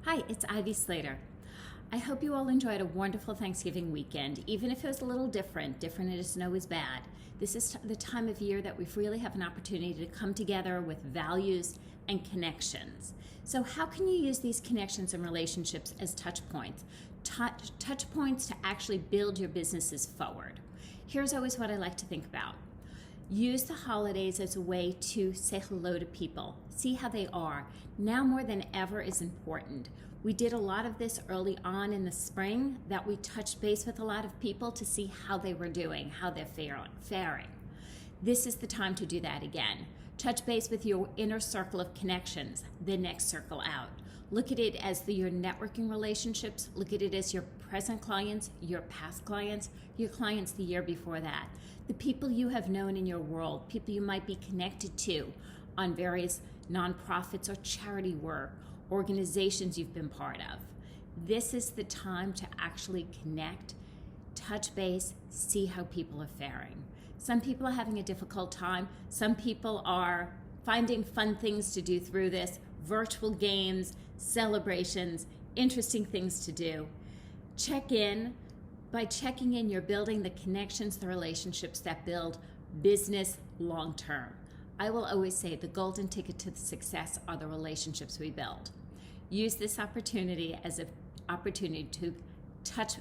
Hi, it's Ivy Slater. I hope you all enjoyed a wonderful Thanksgiving weekend, even if it was a little different. Different isn't always bad. This is the time of year that we really have an opportunity to come together with values and connections. So how can you use these connections and relationships as touch points? Touch points to actually build your businesses forward. Here's always what I like to think about. Use the holidays as a way to say hello to people, see how they are. Now more than ever is important. We did a lot of this early on in the spring, that we touched base with a lot of people to see how they were doing, how they're faring. This is the time to do that again. Touch base with your inner circle of connections, the next circle out. Look at it as your networking relationships. Look at it as your present clients, your past clients, your clients the year before that. The people you have known in your world, people you might be connected to on various nonprofits or charity work, organizations you've been part of. This is the time to actually connect, touch base, see how people are faring. Some people are having a difficult time. Some people are finding fun things to do through this, virtual games, celebrations, interesting things to do. Check in. By checking in, you're building the connections, the relationships that build business long term. I will always say the golden ticket to success are the relationships we build. Use this opportunity as an opportunity to touch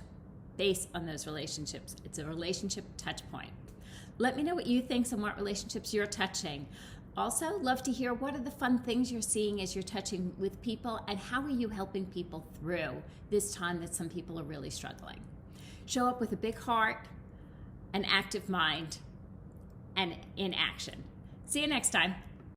base on those relationships. It's a relationship touch point. Let me know what you think and what relationships you're touching. Also, love to hear what are the fun things you're seeing as you're touching with people, and how are you helping people through this time that some people are really struggling. Show up with a big heart, an active mind, and in action. See you next time.